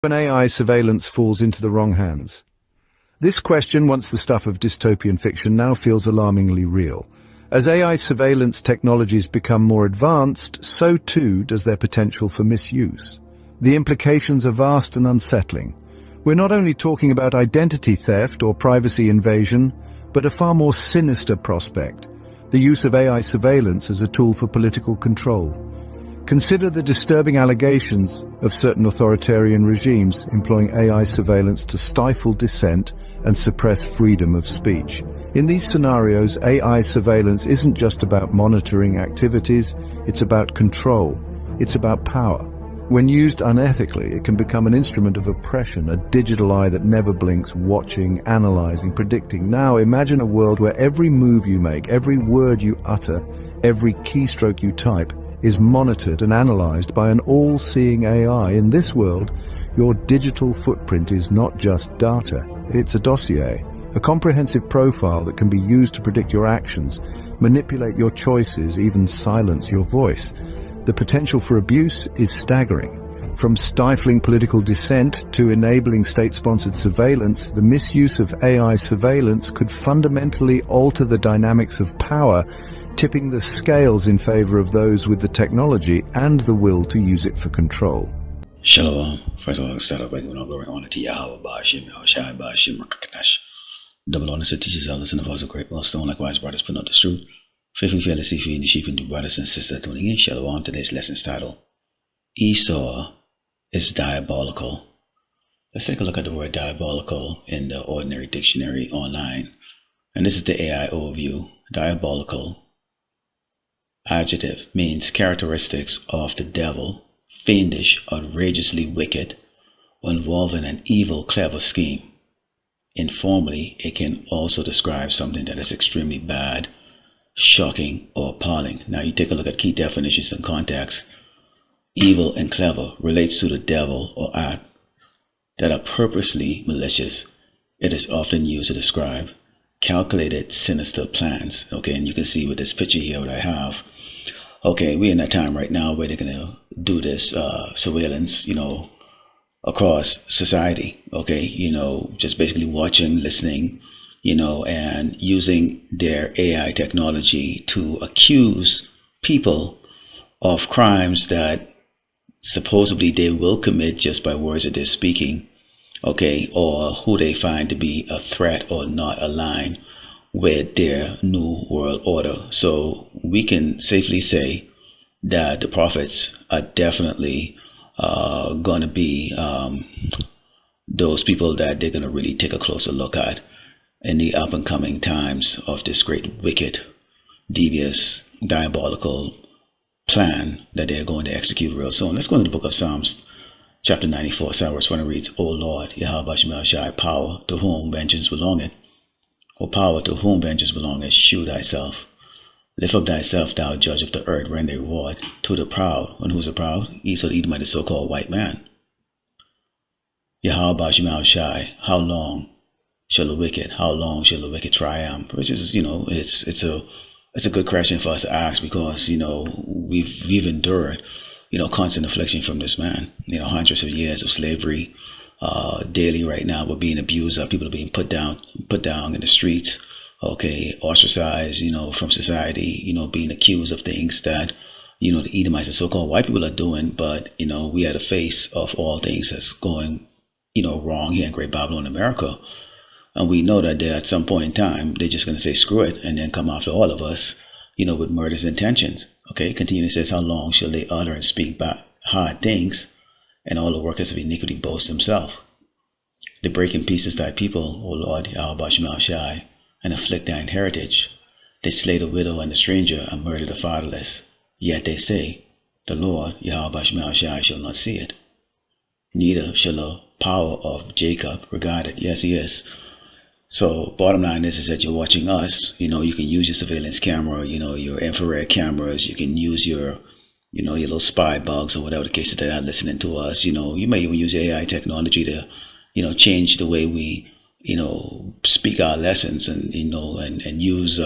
when AI surveillance falls into the wrong hands? This question, once the stuff of dystopian fiction, now feels alarmingly real. As AI surveillance technologies become more advanced, so too does their potential for misuse. The implications are vast and unsettling. We're not only talking about identity theft or privacy invasion, but a far more sinister prospect: the use of AI surveillance as a tool for political control. Consider the disturbing allegations of certain authoritarian regimes employing AI surveillance to stifle dissent and suppress freedom of speech. In these scenarios, AI surveillance isn't just about monitoring activities, it's about control, it's about power. When used unethically, it can become an instrument of oppression, a digital eye that never blinks, watching, analyzing, predicting. Now imagine a world where every move you make, every word you utter, every keystroke you type is monitored and analyzed by an all-seeing AI. In this world, your digital footprint is not just data, it's a dossier, a comprehensive profile that can be used to predict your actions, manipulate your choices, even silence your voice. The potential for abuse is staggering. From stifling political dissent to enabling state-sponsored surveillance, the misuse of AI surveillance could fundamentally alter the dynamics of power, tipping the scales in favor of those with the technology and the will to use it for control. Shalom. First of all, let's start off by giving all glory and honor to Yahweh, Ba'ashim, Yahushai, Ba'ashim, Rakakanash. Double honor to teachers, elders, and the voice of great millstone, likewise brothers putting out the truth. Faithfully, fearlessly, feeding the sheep and the brothers and sisters tuning in. Shalom. Today's lesson's title: Esau is diabolical. Let's take a look at the word diabolical in the ordinary dictionary online. And this is the AI overview. Diabolical adjective means characteristics of the devil, fiendish, outrageously wicked, or involving an evil, clever scheme. Informally, it can also describe something that is extremely bad, shocking, or appalling. Now you take a look at key definitions and context. Evil and clever relates to the devil or act that are purposely malicious. It is often used to describe calculated, sinister plans. Okay, and you can see with this picture here what I have. Okay, we're in that time right now where they're gonna do this surveillance, across society. Okay, just basically watching, listening, and using their AI technology to accuse people of crimes that supposedly they will commit just by words that they're speaking, okay, or who they find to be a threat or not aligned with their new world order. So we can safely say that the prophets are definitely going to be those people that they're going to really take a closer look at in the up and coming times of this great wicked, devious, diabolical plan that they're going to execute real soon. Let's go into the book of Psalms, chapter 94, verse 1 reads, O Lord, Yahweh Shai, power to whom vengeance belongeth. O power to whom vengeance belongeth, shew thyself. Lift up thyself, thou judge of the earth, render reward to the proud. And who's the proud? Esau the Edomite, the so-called white man. Yahweh Shai, how long shall the wicked? How long shall the wicked triumph? Which is, it's a good question for us to ask, because we've endured constant affliction from this man. Hundreds of years of slavery. Daily right now we're being abused. People are being put down in the streets. Okay, ostracized. From society. Being accused of things that the Edomites and so-called white people are doing. But we are the face of all things that's going wrong here in Great Babylon, America. And we know that at some point in time, they're just going to say, screw it, and then come after all of us, with murderous intentions. Okay, continuing says, how long shall they utter and speak back hard things, and all the workers of iniquity boast themselves? They break in pieces thy people, O Lord, Yahweh Shai, and afflict thine heritage. They slay the widow and the stranger, and murder the fatherless. Yet they say, the Lord, Yahweh Shai, shall not see it. Neither shall the power of Jacob regard it. Yes, he is. So bottom line is that you're watching us. You can use your surveillance camera, your infrared cameras. You can use your little spy bugs or whatever the case is that are listening to us. You may even use AI technology to, change the way we, speak our lessons and use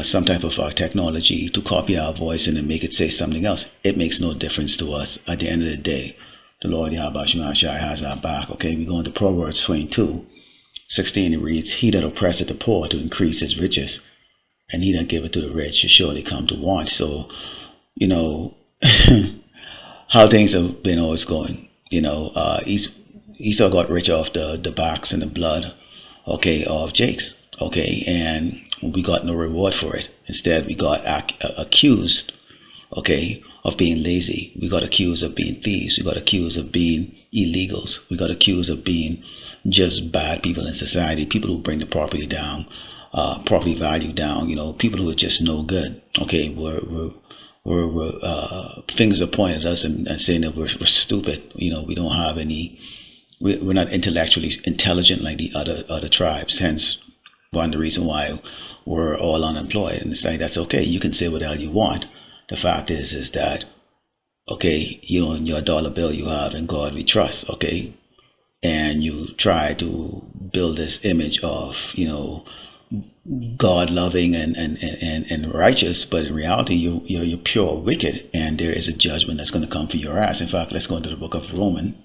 some type of technology to copy our voice and then make it say something else. It makes no difference to us at the end of the day. the Lord Yahweh Shema Shai has our back. Okay, we go into Proverbs 22:16. It reads, he that oppresseth the poor to increase his riches, and he that giveth to the rich shall surely come to want. So, you know, how things have been always going. You know, Esau got rich off the backs and the blood, okay, of Jake's, okay, and we got no reward for it. Instead, we got accused, okay, of being lazy. We got accused of being thieves. We got accused of being illegals. We got accused of being just bad people in society, people who bring the property down, property value down, you know, people who are just no good, okay, fingers are pointed at us and saying that we're stupid. You know, we don't have any, we're not intellectually intelligent like the other tribes. Hence, one of the reason why we're all unemployed. And it's like, that's okay. You can say whatever you want. The fact is that, okay, you know, in your dollar bill you have "In God we trust," okay, and you try to build this image of, you know, God loving and righteous, but in reality you're pure wicked, and there is a judgment that's going to come for your ass. In fact, let's go into the book of Romans,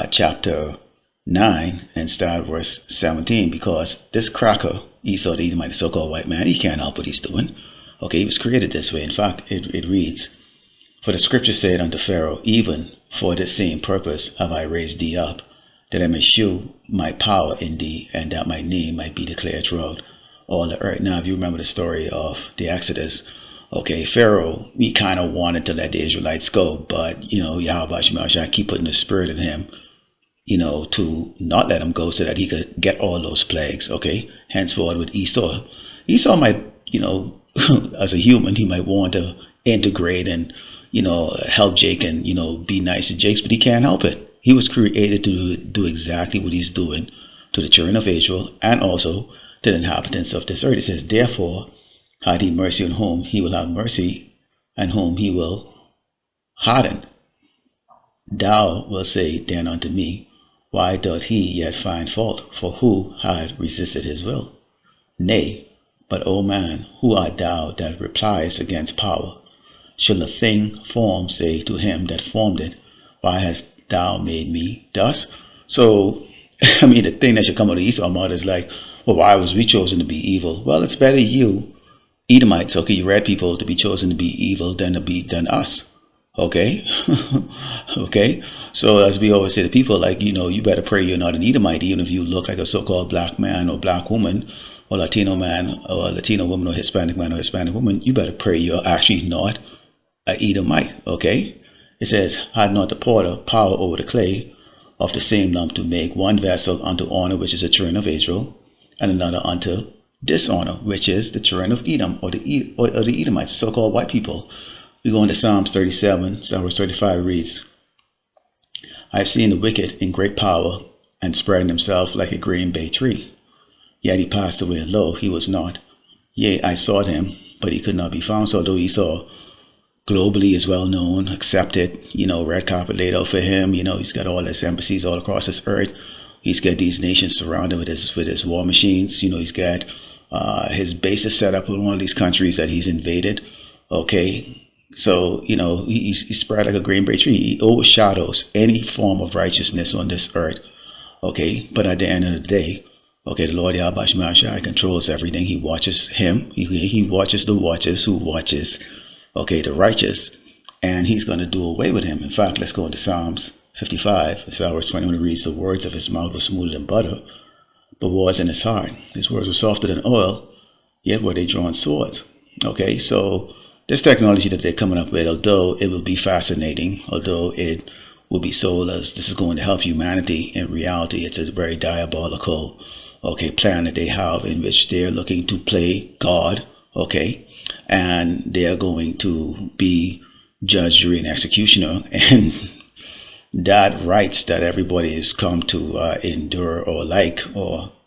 chapter 9, and start verse 17, because this cracker, Esau the Edomite, the so-called white man, he can't help what he's doing. Okay, he was created this way. In fact, it reads, for the scripture said unto Pharaoh, even for this same purpose have I raised thee up, that I may shew my power in thee, and that my name might be declared throughout all the earth. Now, if you remember the story of the Exodus, okay, Pharaoh, he kind of wanted to let the Israelites go, but, you know, Yahweh Shema Shai keep putting the spirit in him, you know, to not let him go so that he could get all those plagues, okay? Henceforward with Esau might, you know, as a human, he might want to integrate and, you know, help Jake and, you know, be nice to Jake, but he can't help it. He was created to do exactly what he's doing to the children of Israel and also to the inhabitants of this earth. It says, therefore had he mercy on whom he will have mercy, and whom he will harden. Thou wilt say then unto me, why doth he yet find fault? For who had resisted his will? Nay, but, O man, who art thou that repliest against power? Shall a thing formed say to him that formed it, why hast thou made me thus? So, I mean, the thing that should come out of Esau's mouth is like, well, why was we chosen to be evil? Well, it's better you, Edomites, okay, you red people, to be chosen to be evil than us. Okay? Okay? So, as we always say to people, like, you know, you better pray you're not an Edomite, even if you look like a so-called black man or black woman, or Latino man, or Latino woman, or Hispanic man, or Hispanic woman. You better pray you're actually not an Edomite, okay? It says, had not the potter power over the clay of the same lump to make one vessel unto honor, which is the children of Israel, and another unto dishonor, which is the children of Edom, or the Edomites, so-called white people. We go into Psalms 37, verse 35 reads, I have seen the wicked in great power, and spreading himself like a green bay tree. Yet he passed away, and lo, he was not. Yea, I sought him, but he could not be found. So although Esau globally is well known, accepted, you know, red carpet laid out for him, you know, he's got all his embassies all across this earth. He's got these nations surrounded with his war machines. You know, he's got his bases set up in one of these countries that he's invaded. Okay, so, you know, he's spread like a green bay tree. He overshadows any form of righteousness on this earth. Okay, but at the end of the day, okay, the Lord Yahweh Shema Shai controls everything. He watches him. He watches the watchers who watches, okay, the righteous, and he's going to do away with him. In fact, let's go into Psalms 55. Verse 21 reads, the words of his mouth were smoother than butter, but was in his heart. His words were softer than oil, yet were they drawn swords. Okay, so this technology that they're coming up with, although it will be fascinating, although it will be sold as this is going to help humanity, in reality, it's a very diabolical, okay, plan that they have, in which they're looking to play God, okay, and they are going to be judge, jury, and executioner, and that rights that everybody has come to endure or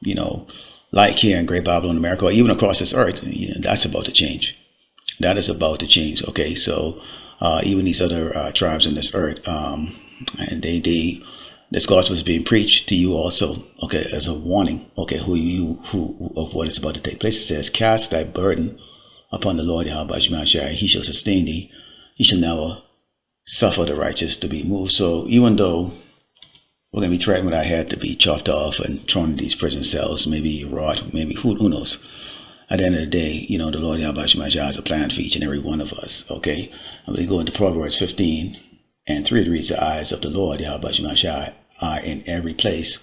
you know, like here in Great Babylon, America, or even across this earth, you know, that's about to change. That is about to change. Okay, so even these other tribes on this earth, and this gospel is being preached to you also, okay, as a warning, okay, who of what is about to take place. It says, cast thy burden upon the Lord Yahweh Shema Shai, he shall sustain thee, he shall never suffer the righteous to be moved. So even though we're going to be threatened with our head to be chopped off and thrown in these prison cells, maybe rot, maybe who knows. At the end of the day, the Lord Yahweh has a plan for each and every one of us, okay? And we go into Proverbs 15 and 3, it reads, the eyes of the Lord Yahweh are in every place,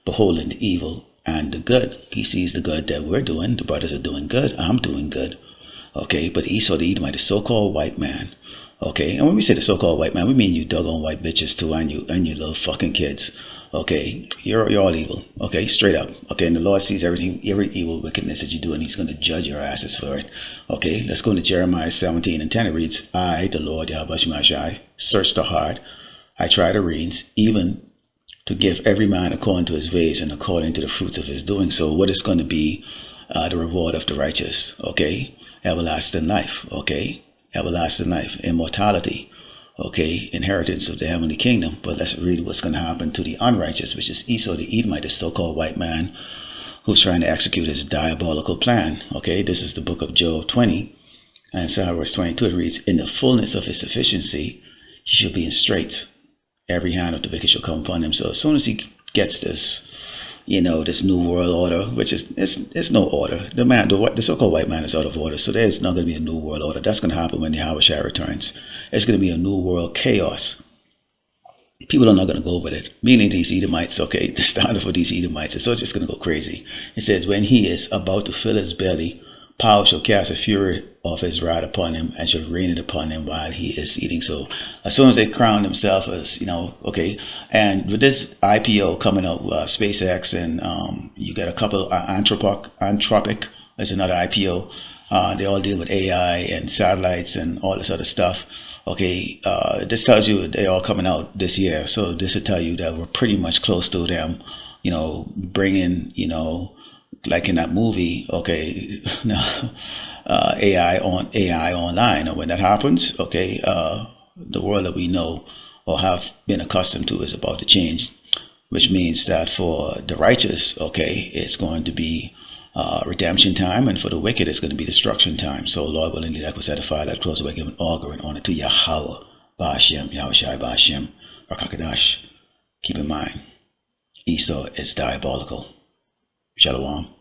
beholding the evil and the good. He sees the good that we're doing. The brothers are doing good. I'm doing good, okay? But Esau the Edomite, the so-called white man, okay? And when we say the so-called white man, we mean you doggone white bitches too, and you little fucking kids. Okay, you're all evil. Okay, straight up. Okay, and the Lord sees everything, every evil wickedness that you do, and He's going to judge your asses for it. Okay, let's go into Jeremiah 17 and 10. It reads, I, the Lord Yahweh Shemashai, search the heart. I try the reins, even to give every man according to his ways and according to the fruits of his doing. So what is going to be the reward of the righteous? Okay, everlasting life. Okay, everlasting life, immortality. Okay, inheritance of the heavenly kingdom. But let's read what's going to happen to the unrighteous, which is Esau the Edomite, the so-called white man who's trying to execute his diabolical plan. Okay, this is the book of Job 20, and so verse 22, it reads, in the fullness of his sufficiency, he shall be in straits. Every hand of the wicked shall come upon him. So as soon as he gets this, this new world order, which is it's no order. The so-called white man is out of order. So there's not going to be a new world order. That's going to happen when Yahweh Shai returns. It's going to be a new world chaos. People are not going to go with it. Meaning these Edomites, okay, the standard for these Edomites. So it's just going to go crazy. It says, when he is about to fill his belly, power shall cast a fury of his wrath upon him and shall rain it upon him while he is eating. So as soon as they crown themselves as, okay, and with this IPO coming up, SpaceX, and you got a couple, Anthropic is another IPO. They all deal with AI and satellites and all this other stuff. Okay, this tells you they're all coming out this year. So this will tell you that we're pretty much close to them, bringing, like in that movie, okay, AI online. And when that happens, okay, the world that we know or have been accustomed to is about to change, which means that for the righteous, okay, it's going to be redemption time, and for the wicked, it's going to be destruction time. So, Lord willing, like was edified, that close away, giving all glory and honor to Yahweh, Ba'ashem, Yahweh Shai, Ba'ashem, Rakakadash. Keep in mind, Esau is diabolical. Shalom.